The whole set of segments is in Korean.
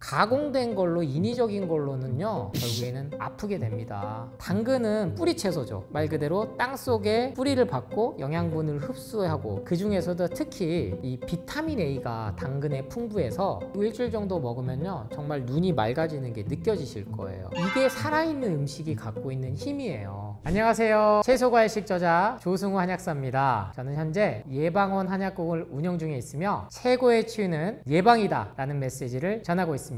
가공된 걸로 인위적인 걸로는요 결국에는 아프게 됩니다. 당근은 뿌리 채소죠. 말 그대로 땅속에 뿌리를 받고 영양분을 흡수하고 그 중에서도 특히 이 비타민 A가 당근에 풍부해서 일주일 정도 먹으면요 정말 눈이 맑아지는 게 느껴지실 거예요. 이게 살아있는 음식이 갖고 있는 힘이에요. 안녕하세요, 채소과일식 저자 조승우 한약사입니다. 저는 현재 예방원 한약국을 운영 중에 있으며 최고의 치유는 예방이다 라는 메시지를 전하고 있습니다.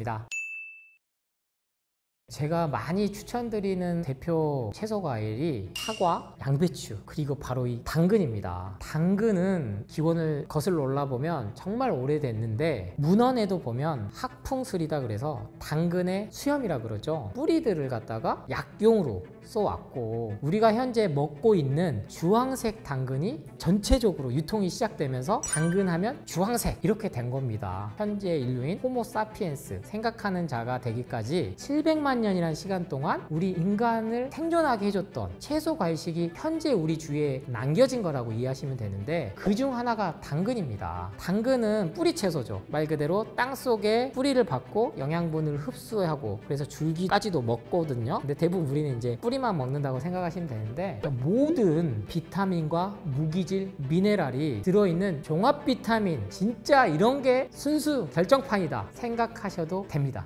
제가 많이 추천드리는 대표 채소 과일이 사과, 양배추, 그리고 바로 이 당근입니다. 당근은 기원을 거슬러 올라보면 정말 오래됐는데 문헌에도 보면 학풍술이다 그래서 당근의 수염이라 그러죠. 뿌리들을 갖다가 약용으로 써왔고 우리가 현재 먹고 있는 주황색 당근이 전체적으로 유통이 시작되면서 당근하면 주황색 이렇게 된 겁니다. 현재 인류인 호모사피엔스 생각하는 자가 되기까지 700만 년이라는 시간 동안 우리 인간을 생존하게 해줬던 채소 과일식이 현재 우리 주위에 남겨진 거라고 이해하시면 되는데 그중 하나가 당근입니다. 당근은 뿌리 채소죠. 말 그대로 땅속에 뿌리를 받고 영양분을 흡수하고 그래서 줄기까지도 먹거든요. 근데 대부분 우리는 이제 뿌리만 먹는다고 생각하시면 되는데 모든 비타민과 무기질, 미네랄이 들어있는 종합 비타민, 진짜 이런 게 순수 결정판이다 생각하셔도 됩니다.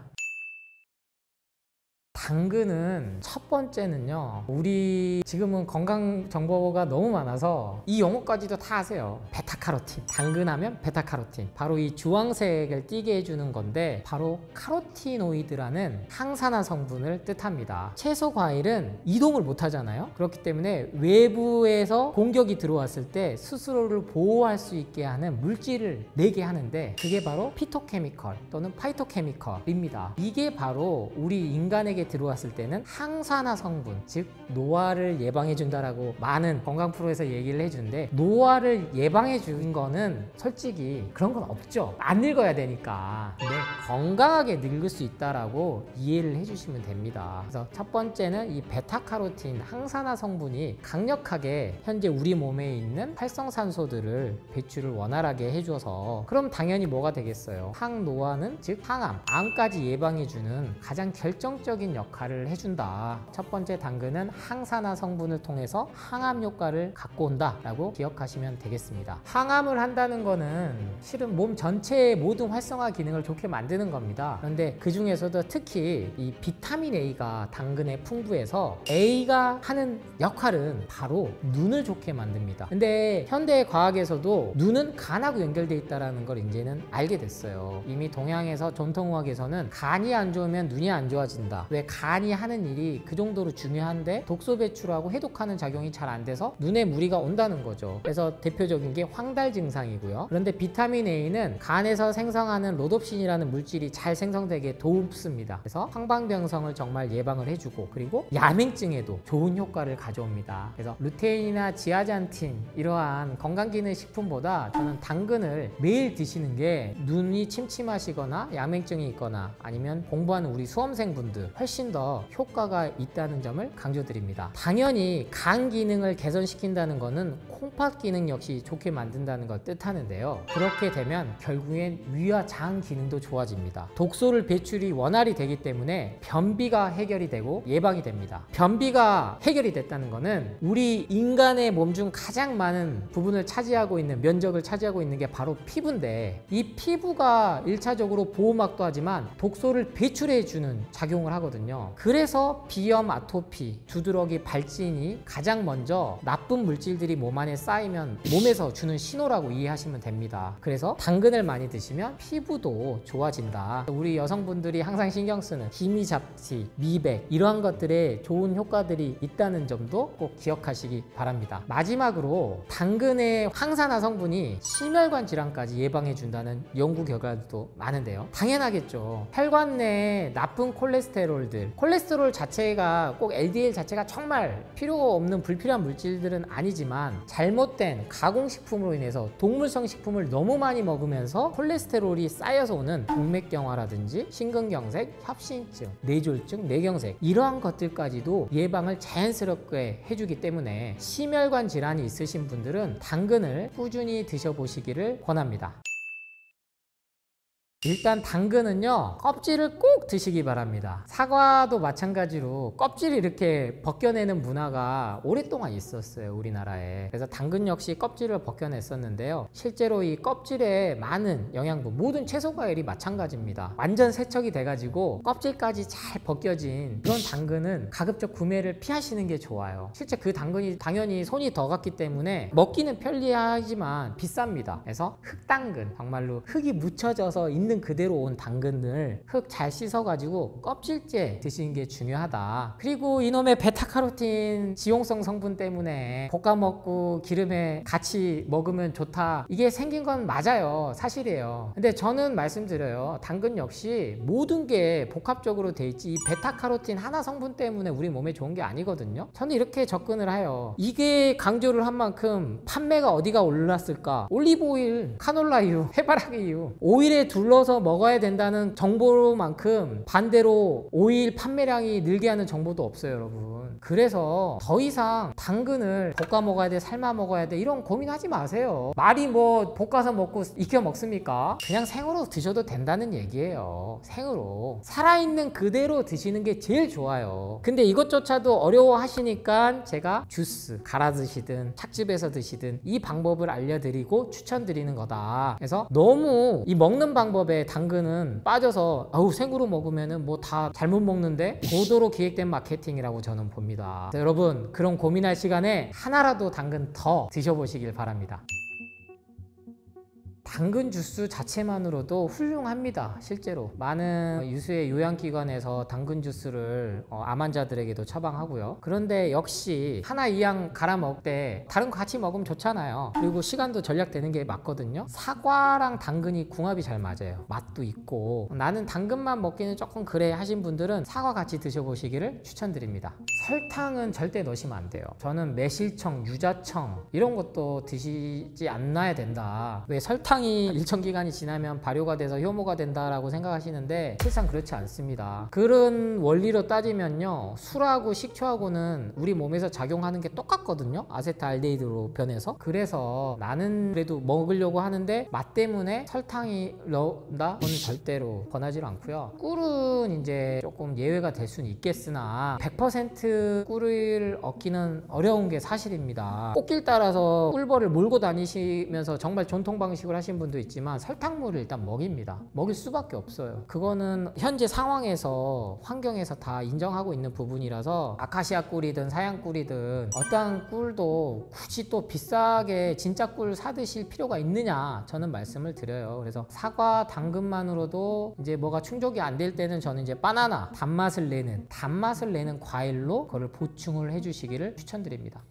당근은 첫 번째는요, 우리 지금은 건강 정보가 너무 많아서 이 용어까지도 다 아세요. 베타카로틴. 당근하면 베타카로틴. 바로 이 주황색을 띠게 해주는 건데 바로 카로티노이드라는 항산화 성분을 뜻합니다. 채소 과일은 이동을 못 하잖아요. 그렇기 때문에 외부에서 공격이 들어왔을 때 스스로를 보호할 수 있게 하는 물질을 내게 하는데 그게 바로 피토케미컬 또는 파이토케미컬입니다. 이게 바로 우리 인간에게 들어왔을 때는 항산화 성분, 즉 노화를 예방해 준다라고 많은 건강 프로에서 얘기를 해주는데 노화를 예방해 준 거는 솔직히 그런 건 없죠. 안 늙어야 되니까. 근데 건강하게 늙을 수 있다라고 이해를 해주시면 됩니다. 그래서 첫 번째는 이 베타카로틴 항산화 성분이 강력하게 현재 우리 몸에 있는 활성산소들을 배출을 원활하게 해줘서 그럼 당연히 뭐가 되겠어요? 항노화는 즉 항암, 암까지 예방해 주는 가장 결정적인 역할을 해준다. 첫 번째 당근은 항산화 성분을 통해서 항암 효과를 갖고 온다 라고 기억하시면 되겠습니다. 항암을 한다는 거는 실은 몸 전체의 모든 활성화 기능을 좋게 만드는 겁니다. 그런데 그 중에서도 특히 이 비타민 A가 당근에 풍부해서 A가 하는 역할은 바로 눈을 좋게 만듭니다. 근데 현대 과학에서도 눈은 간하고 연결되어 있다는 걸 이제는 알게 됐어요. 이미 동양에서 전통의학에서는 간이 안 좋으면 눈이 안 좋아진다. 왜 간이 하는 일이 그 정도로 중요한데 독소 배출하고 해독하는 작용이 잘 안 돼서 눈에 무리가 온다는 거죠. 그래서 대표적인 게 황달 증상이고요. 그런데 비타민 A는 간에서 생성하는 로놉신이라는 물질이 잘 생성되게 돕습니다. 그래서 황반병성을 정말 예방을 해주고 그리고 야맹증에도 좋은 효과를 가져옵니다. 그래서 루테인이나 지아잔틴 이러한 건강기능식품보다 저는 당근을 매일 드시는 게 눈이 침침하시거나 야맹증이 있거나 아니면 공부하는 우리 수험생분들 훨씬 더 효과가 있다는 점을 강조드립니다. 당연히 간 기능을 개선시킨다는 것은 콩팥 기능 역시 좋게 만든다는 걸 뜻하는데요. 그렇게 되면 결국엔 위와 장 기능도 좋아집니다. 독소를 배출이 원활히 되기 때문에 변비가 해결이 되고 예방이 됩니다. 변비가 해결이 됐다는 것은 우리 인간의 몸 중 가장 많은 부분을 차지하고 있는 면적을 차지하고 있는 게 바로 피부인데 이 피부가 1차적으로 보호막도 하지만 독소를 배출해 주는 작용을 하거든요. 그래서 비염, 아토피, 두드러기, 발진이 가장 먼저 나쁜 물질들이 몸 안에 쌓이면 몸에서 주는 신호라고 이해하시면 됩니다. 그래서 당근을 많이 드시면 피부도 좋아진다. 우리 여성분들이 항상 신경 쓰는 기미 잡티, 미백 이러한 것들에 좋은 효과들이 있다는 점도 꼭 기억하시기 바랍니다. 마지막으로 당근의 항산화 성분이 심혈관 질환까지 예방해 준다는 연구 결과도 많은데요. 당연하겠죠. 혈관 내에 나쁜 콜레스테롤 자체가 꼭 LDL 자체가 정말 필요가 없는 불필요한 물질들은 아니지만 잘못된 가공식품으로 인해서 동물성 식품을 너무 많이 먹으면서 콜레스테롤이 쌓여서 오는 동맥경화라든지 심근경색, 협심증, 뇌졸중, 뇌경색 이러한 것들까지도 예방을 자연스럽게 해주기 때문에 심혈관 질환이 있으신 분들은 당근을 꾸준히 드셔보시기를 권합니다. 일단 당근은요, 껍질을 꼭 드시기 바랍니다. 사과도 마찬가지로 껍질을 이렇게 벗겨내는 문화가 오랫동안 있었어요, 우리나라에. 그래서 당근 역시 껍질을 벗겨냈었는데요, 실제로 이 껍질에 많은 영양분, 모든 채소 과일이 마찬가지입니다. 완전 세척이 돼가지고 껍질까지 잘 벗겨진 그런 당근은 가급적 구매를 피하시는 게 좋아요. 실제 그 당근이 당연히 손이 더 갔기 때문에 먹기는 편리하지만 비쌉니다. 그래서 흑당근, 정말로 흙이 묻혀져서 있는 그대로 온 당근을 흙 잘 씻어가지고 껍질째 드시는 게 중요하다. 그리고 이놈의 베타카로틴 지용성 성분 때문에 볶아 먹고 기름에 같이 먹으면 좋다, 이게 생긴 건 맞아요, 사실이에요. 근데 저는 말씀드려요, 당근 역시 모든 게 복합적으로 돼 있지 이 베타카로틴 하나 성분 때문에 우리 몸에 좋은 게 아니거든요. 저는 이렇게 접근을 해요. 이게 강조를 한 만큼 판매가 어디가 올랐을까? 올리브오일, 카놀라유, 해바라기유, 오일에 둘러서 먹어야 된다는 정보만큼 반대로 오일 판매량이 늘게 하는 정보도 없어요, 여러분. 그래서 더 이상 당근을 볶아 먹어야 돼, 삶아 먹어야 돼, 이런 고민하지 마세요. 말이 뭐 볶아서 먹고 익혀 먹습니까? 그냥 생으로 드셔도 된다는 얘기예요. 생으로 살아있는 그대로 드시는 게 제일 좋아요. 근데 이것조차도 어려워하시니까 제가 주스 갈아 드시든 착즙해서 드시든 이 방법을 알려드리고 추천드리는 거다. 그래서 너무 이 먹는 방법에 당근은 빠져서 아우 생으로 먹으면은 뭐 다 잘못 먹는데, 고도로 기획된 마케팅이라고 저는 봅니다. 여러분, 그런 고민할 시간에 하나라도 당근 더 드셔보시길 바랍니다. 당근 주스 자체만으로도 훌륭합니다. 실제로 많은 유수의 요양기관에서 당근 주스를 암 환자들에게도 처방하고요. 그런데 역시 하나 이양 갈아 먹을 때 다른 거 같이 먹으면 좋잖아요. 그리고 시간도 절약되는 게 맞거든요. 사과랑 당근이 궁합이 잘 맞아요. 맛도 있고. 나는 당근만 먹기는 조금 그래 하신 분들은 사과 같이 드셔보시기를 추천드립니다. 설탕은 절대 넣으시면 안 돼요. 저는 매실청, 유자청 이런 것도 드시지 않아야 된다. 왜 설탕이 일정 기간이 지나면 발효가 돼서 효모가 된다라고 생각하시는데 실상 그렇지 않습니다. 그런 원리로 따지면요, 술하고 식초하고는 우리 몸에서 작용하는 게 똑같거든요. 아세트알데히드로 변해서. 그래서 나는 그래도 먹으려고 하는데 맛 때문에 설탕이 넣는다? 그건 절대로 권하지 않고요. 꿀은 이제 조금 예외가 될 수는 있겠으나 100% 꿀을 얻기는 어려운 게 사실입니다. 꽃길 따라서 꿀벌을 몰고 다니시면서 정말 전통 방식으로 하신 분도 있지만 설탕물을 일단 먹입니다. 먹일 수밖에 없어요. 그거는 현재 상황에서 환경에서 다 인정하고 있는 부분이라서 아카시아 꿀이든 사양 꿀이든 어떠한 꿀도 굳이 또 비싸게 진짜 꿀 사드실 필요가 있느냐, 저는 말씀을 드려요. 그래서 사과, 당근만으로도 이제 뭐가 충족이 안 될 때는 저는 이제 바나나, 단맛을 내는 과일로 그걸 보충을 해주시기를 추천드립니다.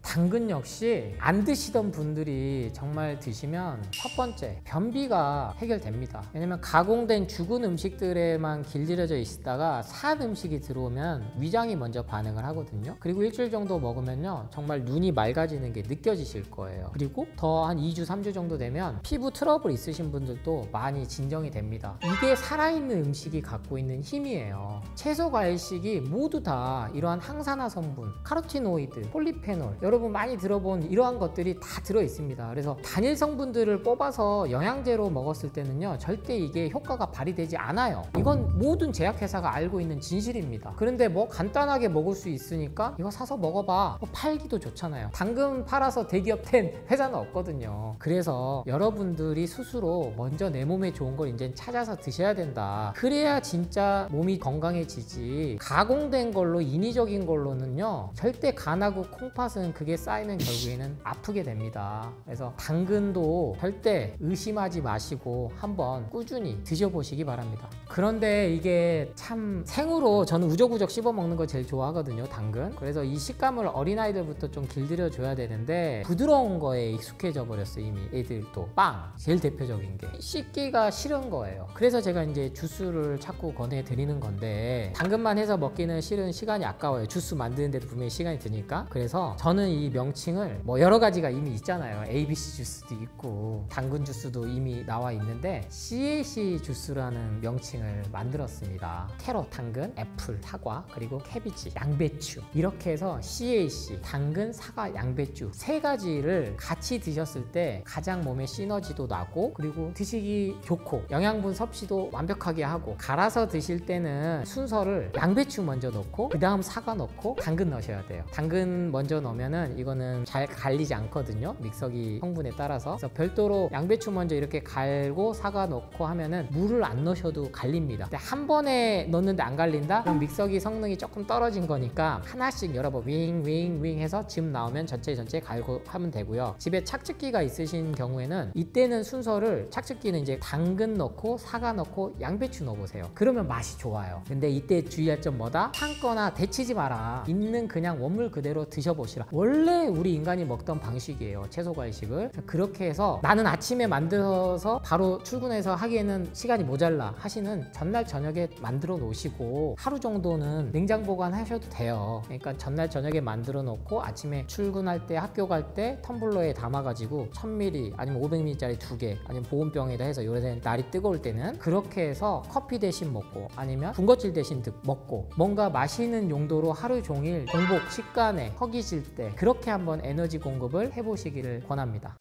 당근 역시 안 드시던 분들이 정말 드시면 첫 번째, 변비가 해결됩니다. 왜냐면 가공된 죽은 음식들에만 길들여져 있다가 산 음식이 들어오면 위장이 먼저 반응을 하거든요. 그리고 일주일 정도 먹으면요, 정말 눈이 맑아지는 게 느껴지실 거예요. 그리고 더 한 2주, 3주 정도 되면 피부 트러블 있으신 분들도 많이 진정이 됩니다. 이게 살아있는 음식이 갖고 있는 힘이에요. 채소, 과일식이 모두 다 이러한 항산화 성분, 카로티노이드, 폴리페놀, 여러분 많이 들어본 이러한 것들이 다 들어 있습니다. 그래서 단일 성분들을 뽑아서 영양제로 먹었을 때는요, 절대 이게 효과가 발휘되지 않아요. 이건 모든 제약회사가 알고 있는 진실입니다. 그런데 뭐 간단하게 먹을 수 있으니까 이거 사서 먹어봐. 팔기도 좋잖아요. 당근 팔아서 대기업된 회사는 없거든요. 그래서 여러분들이 스스로 먼저 내 몸에 좋은 걸 이제 찾아서 드셔야 된다. 그래야 진짜 몸이 건강해지지, 가공된 걸로, 인위적인 걸로는요, 절대 간하고 콩팥은 그게 쌓이면 결국에는 아프게 됩니다. 그래서 당근도 절대 의심하지 마시고 한번 꾸준히 드셔보시기 바랍니다. 그런데 이게 참 생으로 저는 우적우적 씹어 먹는 거 제일 좋아하거든요, 당근. 그래서 이 식감을 어린아이들부터 좀 길들여 줘야 되는데 부드러운 거에 익숙해져 버렸어요. 이미 애들도. 빵 제일 대표적인 게 씹기가 싫은 거예요. 그래서 제가 이제 주스를 자꾸 권해드리는 건데, 당근만 해서 먹기는 싫은 시간이 아까워요. 주스 만드는데도 분명히 시간이 드니까. 그래서 저는 이 명칭을 뭐 여러 가지가 이미 있잖아요. ABC 주스도 있고 당근 주스도 이미 나와 있는데 CAC 주스라는 명칭을 만들었습니다. 캐럿, 당근, 애플, 사과, 그리고 캐비지, 양배추 이렇게 해서 CAC, 당근, 사과, 양배추 세 가지를 같이 드셨을 때 가장 몸에 시너지도 나고 그리고 드시기 좋고 영양분 섭취도 완벽하게 하고 갈아서 드실 때는 순서를 양배추 먼저 넣고 그 다음 사과 넣고 당근 넣으셔야 돼요. 당근 먼저 넣으면은 이거는 잘 갈리지 않거든요. 믹서기 성분에 따라서. 그래서 별도로 양배추 먼저 이렇게 갈고 사과 넣고 하면은 물을 안 넣으셔도 갈립니다. 근데 한 번에 넣는데 안 갈린다? 그럼 믹서기 성능이 조금 떨어진 거니까 하나씩 여러 번 윙 해서 즙 나오면 전체 갈고 하면 되고요. 집에 착즙기가 있으신 경우에는 이때는 순서를 착즙기는 이제 당근 넣고 사과 넣고 양배추 넣어보세요. 그러면 맛이 좋아요. 근데 이때 주의할 점 뭐다? 삶거나 데치지 마라. 있는 그냥 원물 그대로 드셔보시라. 원래 우리 인간이 먹던 방식이에요. 채소 과일식을. 그렇게 해서 나는 아침에 만들어서 바로 출근해서 하기에는 시간이 모자라 하시는 전날 저녁에 만들어 놓으시고 하루 정도는 냉장 보관하셔도 돼요. 그러니까 전날 저녁에 만들어 놓고 아침에 출근할 때 학교 갈 때 텀블러에 담아가지고 1000ml 아니면 500ml짜리 2개 아니면 보온병에다 해서 요새 날이 뜨거울 때는 그렇게 해서 커피 대신 먹고 아니면 군것질 대신 먹고 뭔가 마시는 용도로 하루 종일 공복 식간에 허기질 때 그렇게 한번 에너지 공급을 해보시기를 권합니다.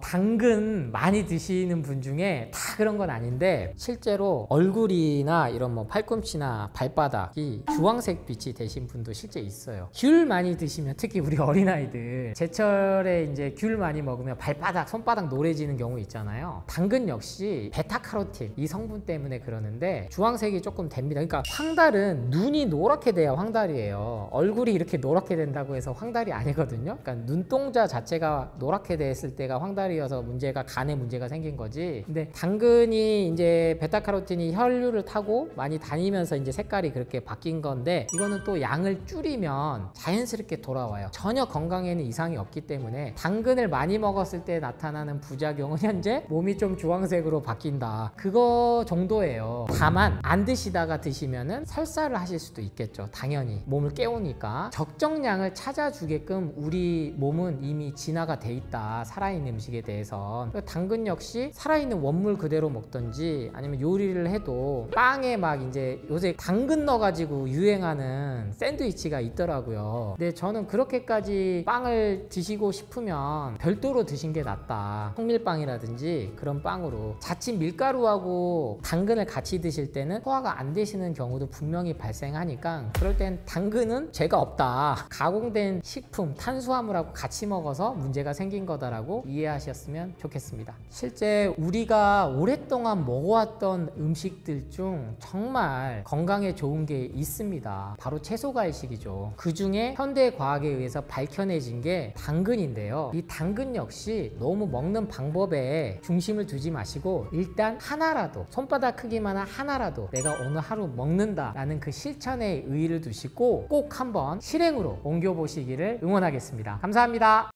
당근 많이 드시는 분 중에 다 그런 건 아닌데 실제로 얼굴이나 이런 뭐 팔꿈치나 발바닥이 주황색 빛이 되신 분도 실제 있어요. 귤 많이 드시면 특히 우리 어린아이들 제철에 이제 귤 많이 먹으면 발바닥, 손바닥 노래지는 경우 있잖아요. 당근 역시 베타카로틴 이 성분 때문에 그러는데 주황색이 조금 됩니다. 그러니까 황달은 눈이 노랗게 돼야 황달이에요. 얼굴이 이렇게 노랗게 된다고 해서 황달이 아니거든요. 그러니까 눈동자 자체가 노랗게 됐을 때가 황달 이어서 문제가 간에 문제가 생긴 거지. 근데 당근이 이제 베타카로틴이 혈류를 타고 많이 다니면서 이제 색깔이 그렇게 바뀐 건데 이거는 또 양을 줄이면 자연스럽게 돌아와요. 전혀 건강에는 이상이 없기 때문에 당근을 많이 먹었을 때 나타나는 부작용은 현재 몸이 좀 주황색으로 바뀐다. 그거 정도예요. 다만 안 드시다가 드시면은 설사를 하실 수도 있겠죠. 당연히 몸을 깨우니까 적정량을 찾아주게끔 우리 몸은 이미 진화가 돼 있다. 살아있는 음식에 대해서. 당근 역시 살아있는 원물 그대로 먹던지 아니면 요리를 해도 빵에 막 이제 요새 당근 넣어가지고 유행하는 샌드위치가 있더라고요. 근데 저는 그렇게까지 빵을 드시고 싶으면 별도로 드신 게 낫다. 통밀빵이라든지 그런 빵으로. 자칫 밀가루하고 당근을 같이 드실 때는 소화가 안 되시는 경우도 분명히 발생하니까 그럴 땐 당근은 죄가 없다. 가공된 식품, 탄수화물하고 같이 먹어서 문제가 생긴 거다라고 이해하셨으면 좋겠습니다. 실제 우리가 오랫동안 먹어왔던 음식들 중 정말 건강에 좋은 게 있습니다. 바로 채소과일식이죠. 그 중에 현대과학에 의해서 밝혀내진 게 당근인데요. 이 당근 역시 너무 먹는 방법에 중심을 두지 마시고 일단 하나라도 손바닥 크기만한 하나라도 내가 오늘 하루 먹는다라는 그 실천에 의의를 두시고 꼭 한번 실행으로 옮겨보시기를 응원하겠습니다. 감사합니다.